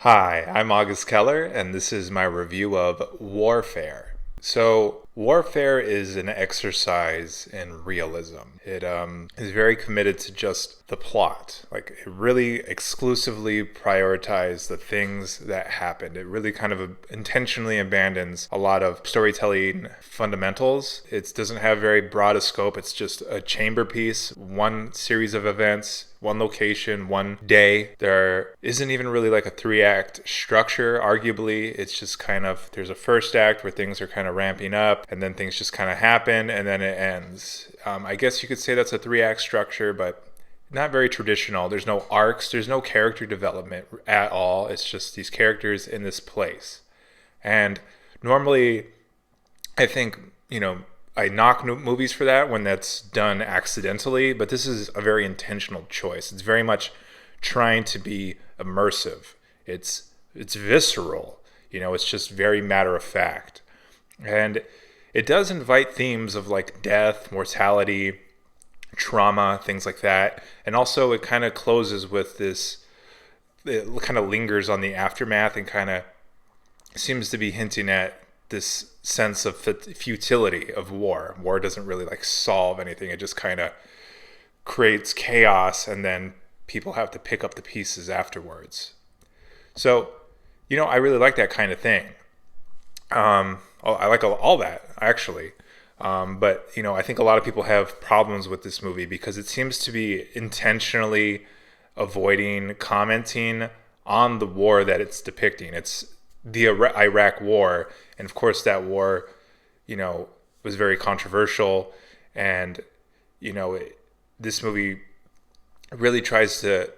Hi, I'm August Keller, and this is my review of Warfare. So, Warfare is an exercise in realism. It is very committed to just the plot. Like, it really exclusively prioritizes the things that happened. It really kind of intentionally abandons a lot of storytelling fundamentals. It doesn't have very broad a scope. It's just a chamber piece, one series of events, one location, one day. There isn't even really like a three-act structure, arguably. It's just kind of, there's a first act where things are kind of ramping up, and then things just kind of happen, and then it ends. I guess you could say that's a three-act structure, but not very traditional. There's no arcs, there's no character development at all. It's just these characters in this place. And normally, I think, I knock movies for that when that's done accidentally, but this is a very intentional choice. It's very much trying to be immersive. It's visceral. It's just very matter of fact. And it does invite themes of like death, mortality, trauma, things like that. And also it kind of closes with this, it kind of lingers on the aftermath and kind of seems to be hinting at this sense of futility of war. War doesn't really like solve anything. It just kind of creates chaos, and then people have to pick up the pieces afterwards. So, I really like that kind of thing. I like all that actually. But I think a lot of people have problems with this movie because it seems to be intentionally avoiding commenting on the war that it's depicting. It's the Iraq War, and of course that war, was very controversial, and this movie really tries to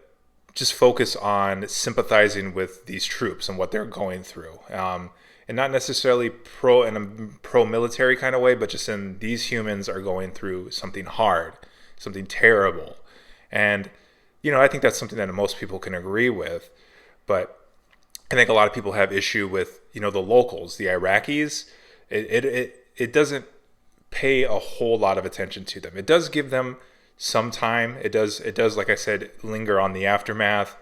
just focus on sympathizing with these troops and what they're going through, and not necessarily in a pro military kind of way, but just in these humans are going through something hard, something terrible, and I think that's something that most people can agree with, but I think a lot of people have issue with the locals, the Iraqis. It doesn't pay a whole lot of attention to them. It does give them some time. It does like I said, linger on the aftermath.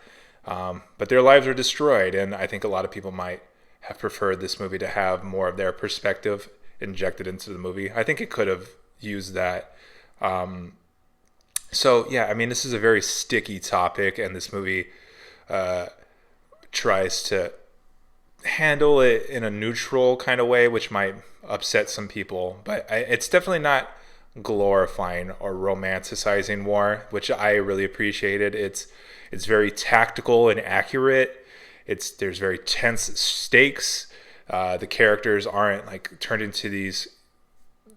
But their lives are destroyed, and I think a lot of people might have preferred this movie to have more of their perspective injected into the movie. I think it could have used that. So yeah, I mean, this is a very sticky topic, and this movie tries to handle it in a neutral kind of way, which might upset some people. But it's definitely not glorifying or romanticizing war, which I really appreciated. It's very tactical and accurate. There's very tense stakes. The characters aren't like turned into these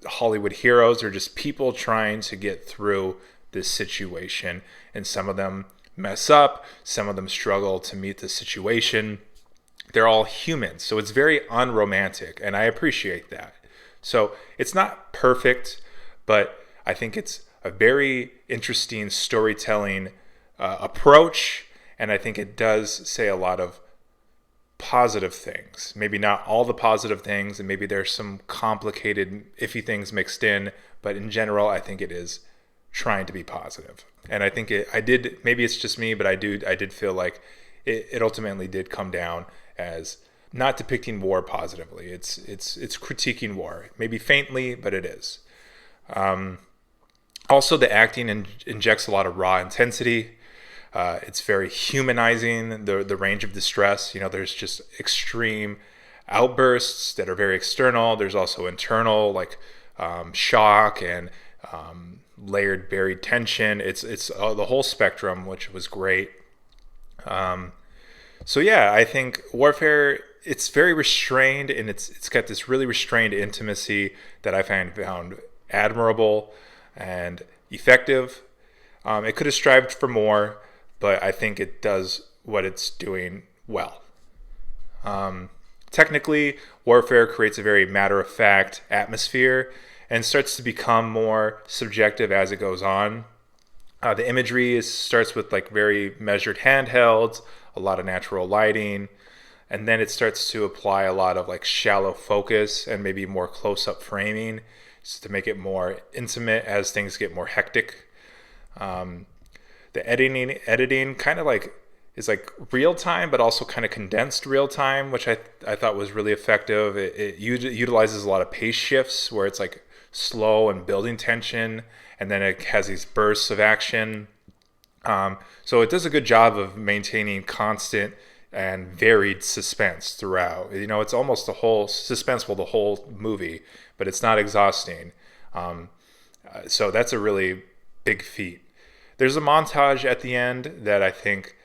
Hollywood heroes. They're just people trying to get through this situation, and some of them mess up, some of them struggle to meet the situation. They're all humans, so it's very unromantic, and I appreciate that. So it's not perfect, but I think it's a very interesting storytelling approach, and I think it does say a lot of positive things. Maybe not all the positive things, and maybe there's some complicated, iffy things mixed in, but in general, I think it is trying to be positive. And I think maybe it's just me, but I did feel like it ultimately did come down as not depicting war positively. It's critiquing war, maybe faintly, but it is. Also, the acting injects a lot of raw intensity. It's very humanizing, the range of distress. There's just extreme outbursts that are very external. There's also internal, like shock and layered, buried tension. It's the whole spectrum, which was great. So yeah, I think Warfare, it's very restrained, and it's got this really restrained intimacy that I found admirable and effective. It could have strived for more, but I think it does what it's doing well. Technically, Warfare creates a very matter-of-fact atmosphere and starts to become more subjective as it goes on. The imagery starts with like very measured handhelds, a lot of natural lighting, and then it starts to apply a lot of like shallow focus and maybe more close-up framing just to make it more intimate as things get more hectic. The editing kind of like is like real time, but also kind of condensed real time, which I thought was really effective. It utilizes a lot of pace shifts where it's like slow and building tension, and then it has these bursts of action. So it does a good job of maintaining constant and varied suspense throughout. You know, it's almost the whole suspenseful the whole movie, but it's not exhausting. So that's a really big feat. There's a montage at the end that I think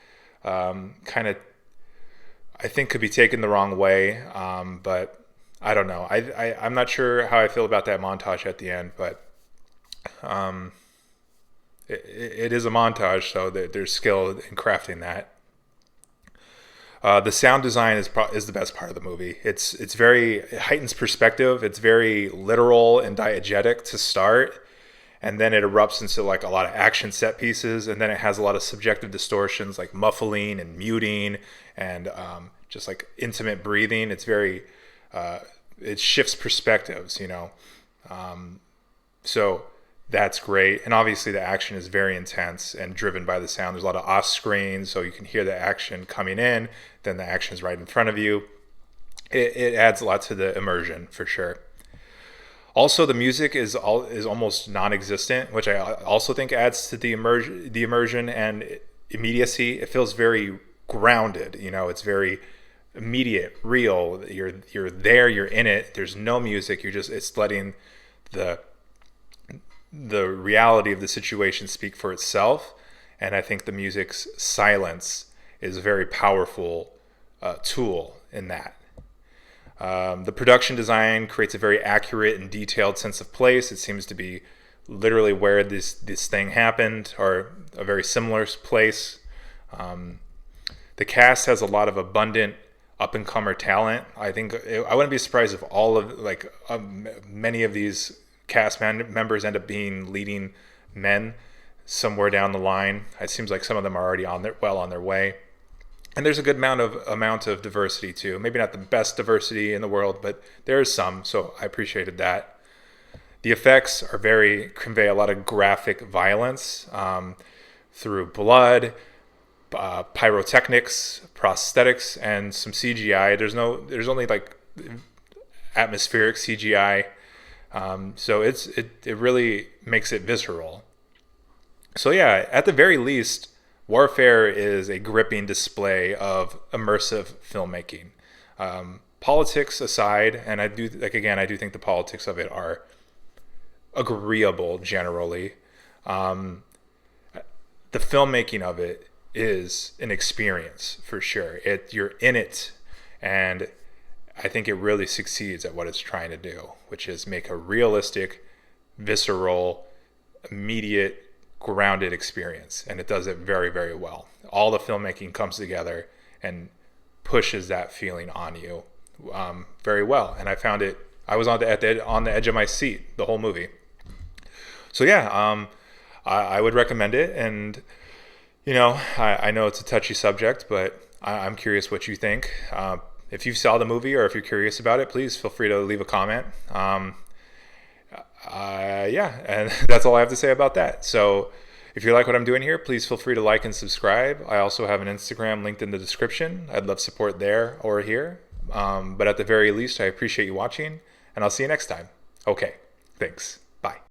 I think could be taken the wrong way, but I don't know. I'm not sure how I feel about that montage at the end, but it is a montage, so there's skill in crafting that. The sound design is the best part of the movie. It heightens perspective. It's very literal and diegetic to start, and then it erupts into like a lot of action set pieces, and then it has a lot of subjective distortions like muffling and muting and just like intimate breathing. It shifts perspectives, you know. So that's great. And obviously the action is very intense and driven by the sound. There's a lot of off screen, so you can hear the action coming in, then the action is right in front of you. It adds a lot to the immersion for sure. Also, the music is almost non-existent, which I also think adds to the immersion and immediacy. It feels very grounded. You know, it's very immediate, real. You're there, you're in it. There's no music. It's letting the reality of the situation speak for itself. And I think the music's silence is a very powerful tool in that. The production design creates a very accurate and detailed sense of place. It seems to be literally where this thing happened, or a very similar place. The cast has a lot of abundant up-and-comer talent. I wouldn't be surprised if many of these cast members end up being leading men somewhere down the line. It seems like some of them are already on their way. And there's a good amount of diversity too. Maybe not the best diversity in the world, but there is some, so I appreciated that. The effects convey a lot of graphic violence through blood, pyrotechnics, prosthetics, and some CGI. There's only like atmospheric CGI. So it really makes it visceral. So yeah, at the very least, Warfare is a gripping display of immersive filmmaking. Politics aside, and I do think the politics of it are agreeable generally. The filmmaking of it is an experience for sure. You're in it, and I think it really succeeds at what it's trying to do, which is make a realistic, visceral, immediate, grounded experience. And it does it very, very well. All the filmmaking comes together and pushes that feeling on you very well. And I was on the edge of my seat the whole movie. So yeah, I would recommend it. And, you know, I know it's a touchy subject, but I'm curious what you think. If you saw the movie or if you're curious about it, please feel free to leave a comment. Yeah, and that's all I have to say about that. So if you like what I'm doing here, please feel free to like and subscribe. I also have an Instagram linked in the description. I'd love support there or here. But at the very least, I appreciate you watching, and I'll see you next time. Okay, thanks. Bye.